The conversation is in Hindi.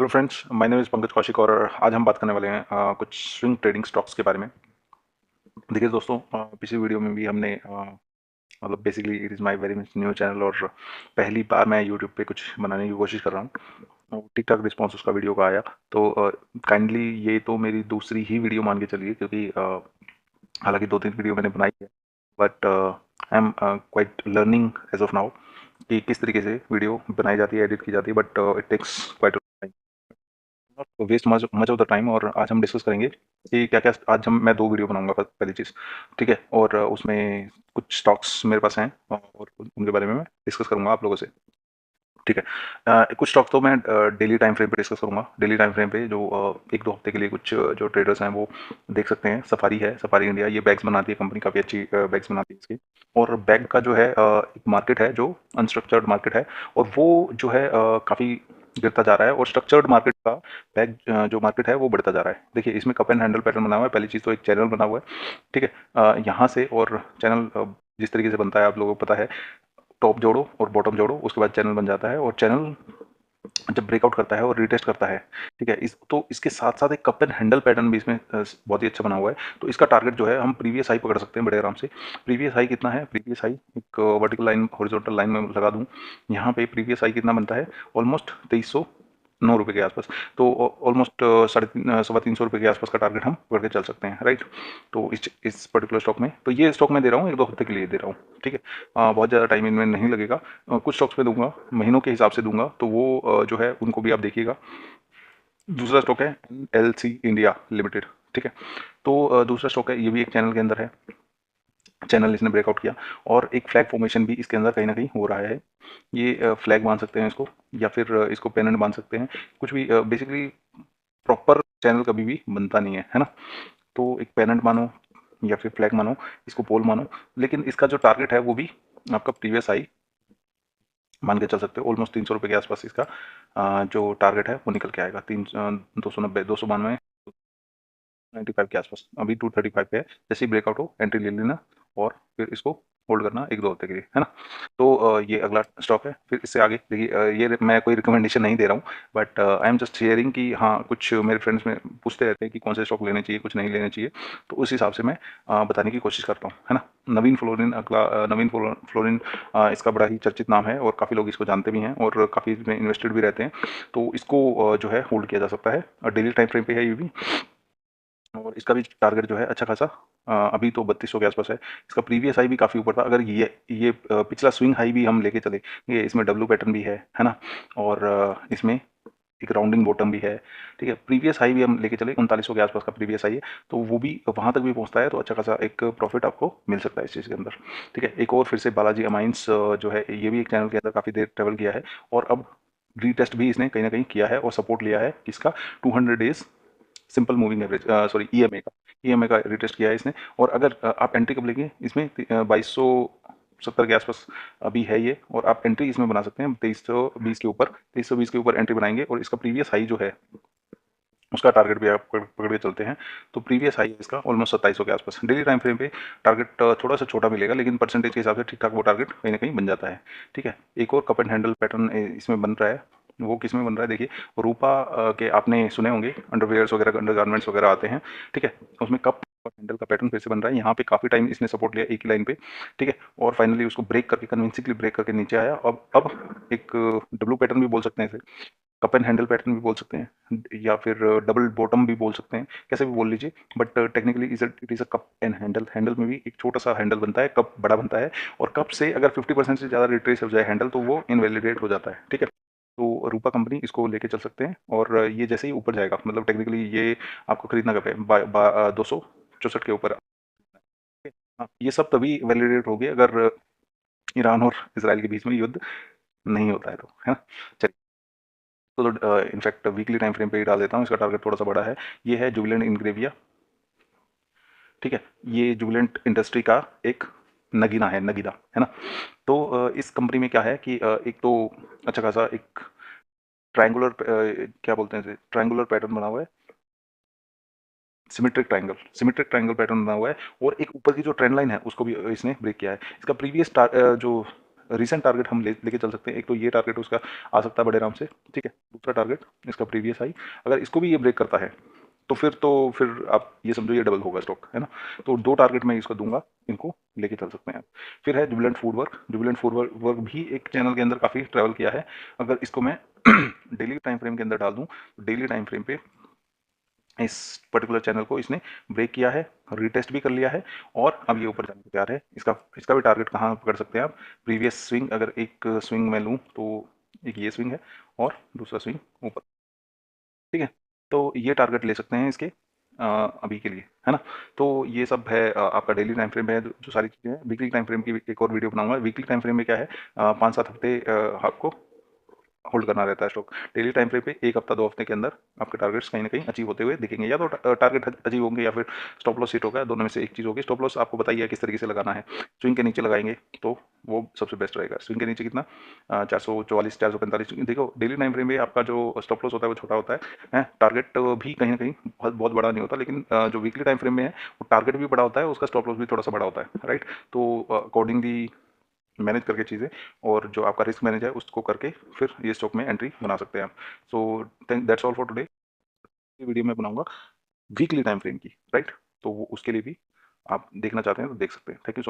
Hello friends, my name is Pankaj Kaushik और आज हम बात करने वाले हैं कुछ स्विंग ट्रेडिंग स्टॉक्स के बारे में। देखिए दोस्तों, पिछली वीडियो में भी हमने मतलब basically it is my very much new channel और पहली बार मैं यूट्यूब पे कुछ बनाने की कोशिश कर रहा हूँ। ठीक ठाक रिस्पॉन्स उसका वीडियो का आया, तो काइंडली ये तो मेरी दूसरी ही वीडियो मान के चलिए, क्योंकि हालांकि 2-3 वीडियो मैंने बनाई है, but I am quite learning as of now कि किस तरीके से वीडियो बनाई जाती है, एडिट की जाती है, but it takes quite time, not waste much of the time. और आज हम डिस्कस करेंगे कि क्या क्या आज हम मैं 2 वीडियो बनाऊंगा। पहली चीज़, ठीक है, और उसमें कुछ स्टॉक्स मेरे पास हैं और उनके बारे में मैं डिस्कस करूंगा आप लोगों से, ठीक है। कुछ स्टॉक तो मैं डेली टाइम फ्रेम पे डिस्कस करूंगा। डेली टाइम फ्रेम पे जो 1-2 हफ्ते के लिए कुछ जो ट्रेडर्स हैं वो देख सकते हैं। सफारी है, सफारी इंडिया, ये बैग्स बनाती है कंपनी, काफ़ी अच्छी बैग्स बनाती है इसकी। और बैग का जो है एक मार्केट है जो अनस्ट्रक्चर्ड मार्केट है, और वो जो है काफ़ी गिरता जा रहा है, और स्ट्रक्चर्ड मार्केट का बैग जो मार्केट है वो बढ़ता जा रहा है। देखिए, इसमें कप एंड हैंडल पैटर्न बना हुआ है। पहली चीज़ तो एक चैनल बना हुआ है, ठीक है। यहाँ से और चैनल जिस तरीके से बनता है आप लोगों को पता है, टॉप जोड़ो और बॉटम जोड़ो, उसके बाद चैनल बन जाता है। और चैनल जब ब्रेकआउट करता है और रीटेस्ट करता है, ठीक है, इस तो इसके साथ साथ एक कप एंड हैंडल पैटर्न भी इसमें बहुत ही अच्छा बना हुआ है। तो इसका टारगेट जो है, हम प्रीवियस हाई पकड़ सकते हैं बड़े आराम से। प्रीवियस हाई कितना है? प्रीवियस हाई एक वर्टिकल लाइन, हॉरिजॉन्टल लाइन में लगा दूं, यहाँ पे प्रीवियस हाई कितना बनता है? ऑलमोस्ट 2309 रुपये के आसपास। तो ऑलमोस्ट 350 के आसपास का टारगेट हम पकड़ के चल सकते हैं, राइट। तो इस पर्टिकुलर स्टॉक में, तो ये स्टॉक मैं दे रहा हूँ 1-2 हफ्ते के लिए दे रहा हूँ, ठीक है। बहुत ज़्यादा टाइम इनमें नहीं लगेगा। कुछ स्टॉक्स पे दूंगा, महीनों के हिसाब से दूंगा, तो वो जो है उनको भी आप देखिएगा। दूसरा स्टॉक है एनएलसी इंडिया लिमिटेड, ठीक है। तो दूसरा स्टॉक है, ये भी एक चैनल के अंदर है। चैनल इसने ब्रेकआउट किया, और एक फ्लैग फॉर्मेशन भी इसके अंदर कहीं ना कहीं हो रहा है। ये फ्लैग मान सकते हैं इसको, या फिर इसको पेनेंट मान सकते हैं, कुछ भी। बेसिकली प्रॉपर चैनल कभी भी बनता नहीं है ना। तो एक पेनेंट मानो या फिर फ्लैग मानो, इसको पोल मानो, लेकिन इसका जो टारगेट है वो भी आपका प्रीवियस हाई मान के चल सकते हो। ऑलमोस्ट 300 रुपये के आसपास इसका जो टारगेट है वो निकल के आएगा। 290, 292, 95 के आसपास। अभी 235 पे है। जैसे ही ब्रेकआउट हो, एंट्री ले लेना, और फिर इसको होल्ड करना 1-2 हफ्ते के लिए, है ना। तो ये अगला स्टॉक है। फिर इससे आगे देखिए, ये मैं कोई रिकमेंडेशन नहीं दे रहा हूँ, but I am just sharing कि हाँ, कुछ मेरे फ्रेंड्स में पूछते रहते हैं कि कौन से स्टॉक लेने चाहिए, कुछ नहीं लेने चाहिए, तो उस हिसाब से मैं बताने की कोशिश करता हूँ, है ना। नवीन फ्लोरिन अगला, नवीन फ्लोरिन, इसका बड़ा ही चर्चित नाम है, और काफ़ी लोग इसको जानते भी हैं, और काफ़ी इसमें इन्वेस्टेड भी रहते हैं। तो इसको जो है होल्ड किया जा सकता है, और डेली टाइम फ्रेम पे है ये भी। और इसका भी टारगेट जो है अच्छा खासा, अभी तो 3200 के आसपास है। इसका प्रीवियस हाई भी काफ़ी ऊपर था। अगर ये पिछला स्विंग हाई भी हम लेके चले, ये इसमें डब्ल्यू पैटर्न भी है ना। और इसमें एक राउंडिंग बॉटम भी है, ठीक है। प्रीवियस हाई भी हम लेके चले 3900 के आसपास का प्रीवियस हाई है, तो वो भी वहाँ तक भी पहुँचता है, तो अच्छा खासा एक प्रॉफिट आपको मिल सकता है इस चीज़ के अंदर, ठीक है। एक और फिर से बालाजी अमाइंस जो है, ये भी एक चैनल के अंदर काफ़ी देर ट्रेवल किया है, और अब रीटेस्ट भी इसने कहीं ना कहीं किया है, और सपोर्ट लिया है किसका? 200 days simple moving average, sorry EMA का रिटेस्ट किया है इसने। और अगर आप एंट्री कब लेंगे इसमें, 2270 के आसपास अभी है ये, और आप एंट्री इसमें बना सकते हैं 2320 के ऊपर एंट्री बनाएंगे। और इसका प्रीवियस हाई जो है, उसका टारगेट भी आप पकड़ के चलते हैं, तो प्रीवियस हाई है इसका ऑलमोस्ट 2700 के आसपास। डेली टाइम फ्रेम पे टारगेट थोड़ा सा छोटा मिलेगा, लेकिन परसेंटेज के हिसाब से ठीक ठाक वो टारगेट कहीं ना कहीं बन जाता है, ठीक है। एक और कप एंड हैंडल पैटर्न इसमें बन रहा है। वो किस में बन रहा है? देखिए, रूपा के आपने सुने होंगे, अंडरवेयर्स वगैरह, अंडर गारमेंट्स वगैरह आते हैं, ठीक है। उसमें कप और हैंडल का पैटर्न फिर से बन रहा है। यहाँ पे काफ़ी टाइम इसने सपोर्ट लिया एक ही लाइन पे, ठीक है। और फाइनली उसको ब्रेक करके, कन्विंसिंगली ब्रेक करके नीचे आया। अब एक डब्लू पैटर्न भी बोल सकते हैं इसे, कप एंड हैंडल पैटर्न भी बोल सकते हैं, या फिर डबल बॉटम भी बोल सकते हैं, कैसे भी बोल लीजिए। But technically it is a cup and handle. Handle में भी एक छोटा सा हैंडल बनता है, कप बड़ा बनता है, और कप से अगर 50% से ज़्यादा रिट्रेस हो जाए हैंडल, तो वो इनवैलिडेट हो जाता है, ठीक है। तो रूपा कंपनी इसको लेके चल सकते हैं, और ये जैसे ही ऊपर जाएगा, मतलब टेक्निकली ये आपको खरीदना कब है? 264 के ऊपर। हाँ, ये सब तभी वैलिडेट होगी अगर ईरान और इसराइल के बीच में युद्ध नहीं होता है, तो है ना। चलिए, तो इनफैक्ट वीकली टाइम फ्रेम पे ही डाल देता हूँ, इसका टारगेट थोड़ा सा बड़ा है। ये है जुबिलेंट इंग्रेविया, ठीक है। ये जुबिलेंट इंडस्ट्री का एक नगीना है, नगीना, है ना। तो इस कंपनी में क्या है कि एक तो अच्छा खासा एक ट्रायंगुलर, क्या बोलते हैं इसे, ट्रायंगुलर पैटर्न बना हुआ है, सिमेट्रिक ट्रायंगल पैटर्न बना हुआ है। और एक ऊपर की जो ट्रेंड लाइन है उसको भी इसने ब्रेक किया है। इसका प्रीवियस जो रिसेंट टारगेट हम लेके चल सकते हैं। एक तो ये टारगेट उसका आ सकता है बड़े आराम से, ठीक है। दूसरा टारगेट इसका प्रीवियस हाई, अगर इसको भी ये ब्रेक करता है तो फिर आप ये समझो ये डबल होगा स्टॉक, है ना। तो 2 टारगेट मैं इसको दूँगा, इनको लेके चल सकते हैं आप। फिर है Jubilant food work. Jubilant food work भी एक चैनल के अंदर काफ़ी ट्रैवल किया है। अगर इसको मैं डेली टाइम फ्रेम के अंदर डाल दूँ, तो डेली टाइम फ्रेम पे इस पर्टिकुलर चैनल को इसने ब्रेक किया है, रीटेस्ट भी कर लिया है और अब ये ऊपर जाने को तैयार है। इसका इसका भी टारगेट कहाँ पकड़ सकते हैं आप, प्रीवियस स्विंग, अगर एक स्विंग मैं लूँ तो एक ये स्विंग है और दूसरा स्विंग ऊपर, ठीक है। तो ये टारगेट ले सकते हैं इसके अभी के लिए, है ना। तो ये सब है आपका डेली टाइम फ्रेम है, जो सारी चीज़ें हैं। वीकली टाइम फ्रेम की एक और वीडियो बनाऊंगा। वीकली टाइम फ्रेम में क्या है, 5-7 हफ्ते आपको होल्ड करना रहता है स्टॉक। डेली टाइम फ्रेम पे 1 हफ्ता 2 हफ्ते के अंदर आपके टारगेट्स कहीं न कहीं अचीव होते हुए दिखेंगे। या तो टारगेट अचीव होंगे या फिर स्टॉप लॉस हिट होगा, दोनों में से एक चीज़ होगी। स्टॉप लॉस आपको बताइए किस तरीके से लगाना है। स्विंग के नीचे लगाएँगे तो वो सबसे बेस्ट रहेगा। स्विंग के नीचे कितना 444 445। देखो डेली टाइम फ्रेम में आपका जो स्टॉप लॉस होता है वो छोटा होता है। टारगेट भी कहीं न कहीं बहुत बहुत बड़ा नहीं होता, लेकिन जो वीकली टाइम फ्रेम में है वो टारगेट भी बड़ा होता है, उसका स्टॉप लॉस भी थोड़ा-सा बड़ा होता है, राइट। तो अकॉर्डिंगली मैनेज करके चीज़ें, और जो आपका रिस्क मैनेज है उसको करके फिर ये स्टॉक में एंट्री बना सकते हैं आप। So thank that's all for today. ये वीडियो मैं बनाऊंगा वीकली टाइम फ्रेम की, राइट। तो वो उसके लिए भी आप देखना चाहते हैं तो देख सकते हैं। Thank you so much.